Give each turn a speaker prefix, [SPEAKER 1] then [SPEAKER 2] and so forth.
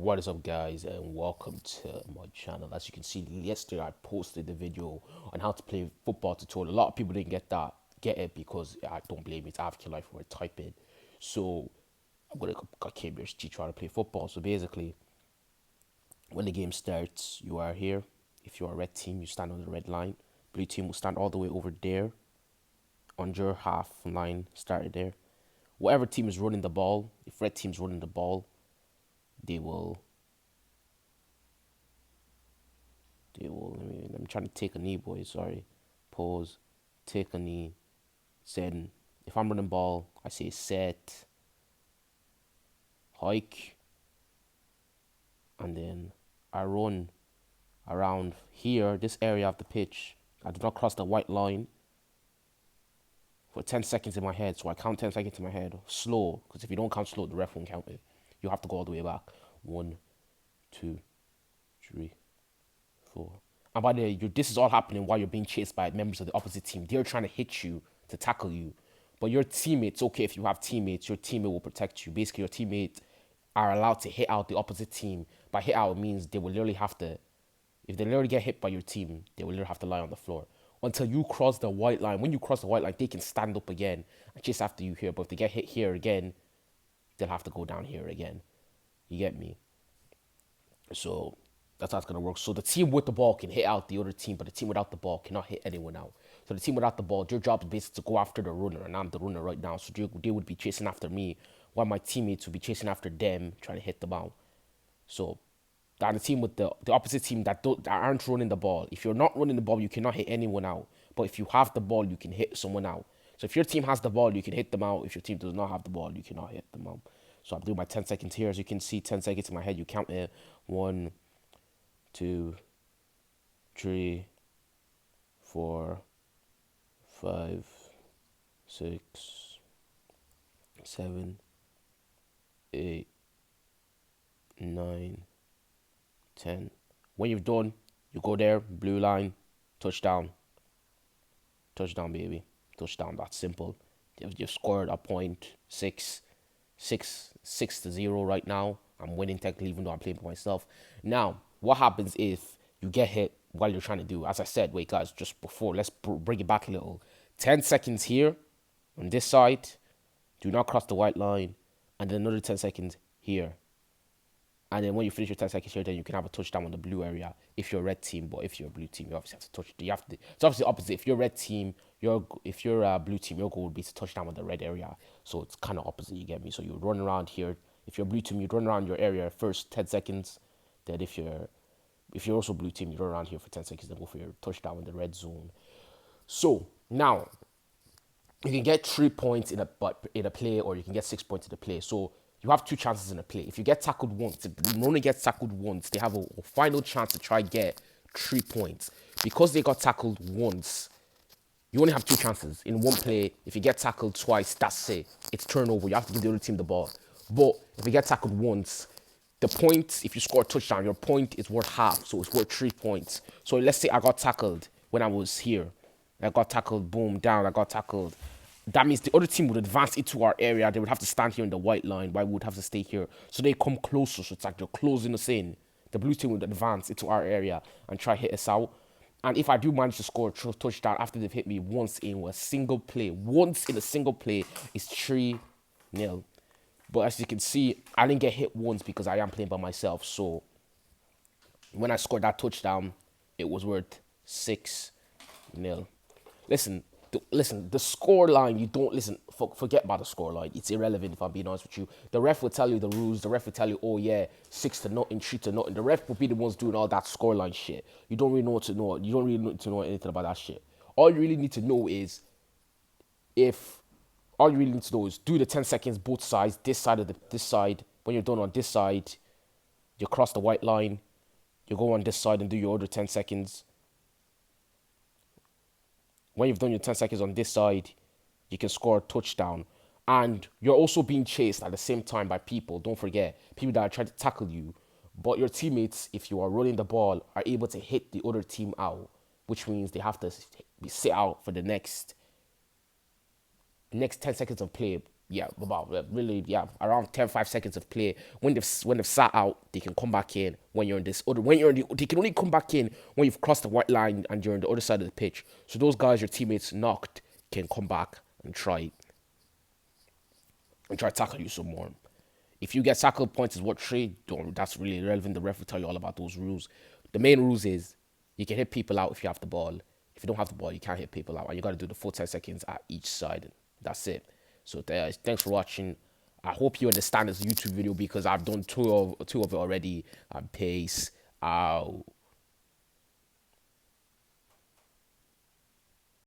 [SPEAKER 1] What is up, guys, and welcome to my channel. As you can see, yesterday I posted the video on how to play football tutorial. A lot of people didn't get it because I don't blame it. It's Avakin life where I type it. So I came here to teach you how to play football. So basically, when the game starts, you are here. If you are a red team, you stand on the red line. Blue team will stand all the way over there on your half line. Started there. Whatever team is running the ball, if red team's running the ball, they will let me try to take a knee, boys. Sorry. Pause. Take a knee. Then if I'm running ball, I say set, hike, and then I run around here, this area of the pitch. I do not cross the white line for 10 seconds in my head. So I count 10 seconds in my head slow, because if you don't count slow, the ref won't count it. You have to go all the way back. 1, 2, 3, 4. And by the way, this is all happening while you're being chased by members of the opposite team. They're trying to hit you to tackle you. But your teammates, okay, if you have teammates, your teammate will protect you. Basically, your teammates are allowed to hit out the opposite team. By hit out, it means they will literally have to, if they literally get hit by your team, they will literally have to lie on the floor until you cross the white line. When you cross the white line, they can stand up again and chase after you here. But if they get hit here again, they'll have to go down here again. You get me? So that's how it's gonna work. So the team with the ball can hit out the other team, but the team without the ball cannot hit anyone out. So the team without the ball, their job is basically to go after the runner, and I'm the runner right now. So they would be chasing after me, while my teammates would be chasing after them, trying to hit them out. So that the team with the opposite team that aren't running the ball. If you're not running the ball, you cannot hit anyone out. But if you have the ball, you can hit someone out. So if your team has the ball, you can hit them out. If your team does not have the ball, you cannot hit them out. So I'm doing my 10 seconds here. As you can see, 10 seconds in my head. You count it. 1, 2, 3, 4, 5, 6, 7, 8, 9, 10. When you've done, you go there, blue line, touchdown. Touchdown, baby. Touchdown. That's simple. You've scored a point. 6-0 right now. I'm winning technically, even though I'm playing for myself. Now, what happens if you get hit while you're trying to do? As I said, wait, guys, just before, let's bring it back a little. 10 seconds here on this side. Do not cross the white line. And then another 10 seconds here. And then when you finish your 10 seconds here, then you can have a touchdown on the blue area if you're a red team. But if you're a blue team, you obviously have to touch. It's obviously opposite. If you're a red team, if you're a blue team, your goal would be to touchdown on the red area. So it's kind of opposite. You get me? So you run around here. If you're a blue team, you run around your area first 10 seconds. Then if you're also blue team, you run around here for 10 seconds. Then go for your touchdown in the red zone. So now you can get 3 points in a play, or you can get 6 points in a play. So you have 2 chances in a play. If you get tackled once, if the opponent gets tackled once, they have a final chance to try get 3 points. Because they got tackled once, you only have 2 chances in one play. If you get tackled twice, that's it. It's turnover. You have to give the other team the ball. But if you get tackled once, the point, if you score a touchdown, your point is worth half. So it's worth 3 points. So let's say I got tackled when I was here. I got tackled, boom, down, I got tackled. That means the other team would advance into our area. They would have to stand here in the white line, but we would have to stay here. So they come closer. So it's like they're closing us in. The blue team would advance into our area and try hit us out. And if I do manage to score a touchdown after they've hit me once in a single play, it's 3-0. But as you can see, I didn't get hit once because I am playing by myself. So when I scored that touchdown, it was worth 6-0. Listen, the score line, you don't listen, forget about the score line. It's irrelevant if I'm being honest with you. The ref will tell you the rules. The ref will tell you, oh yeah, 6-0, 3-0. The ref will be the ones doing all that score line shit. You don't really You don't really need to know anything about that shit. All you really need to know is do the 10 seconds both sides, this side. When you're done on this side, you cross the white line. You go on this side and do your other 10 seconds. When you've done your 10 seconds on this side, you can score a touchdown. And you're also being chased at the same time by people. Don't forget, people that are trying to tackle you. But your teammates, if you are running the ball, are able to hit the other team out, which means they have to be sit out for the next 10 seconds of play. yeah, about really, yeah, around 5 seconds of play. When they've sat out, they can come back in. When you're in this other, when you're in the, they can only come back in when you've crossed the white line and you're on the other side of the pitch. So those guys your teammates knocked can come back and try to tackle you some more. If you get tackle points is what trade, don't, that's really irrelevant. The ref will tell you all about those rules. The main rules is you can hit people out if you have the ball. If you don't have the ball, you can't hit people out. And you got to do the full 10 seconds at each side. That's it. So thanks for watching. I hope you understand this YouTube video because I've done two of it already. Peace out.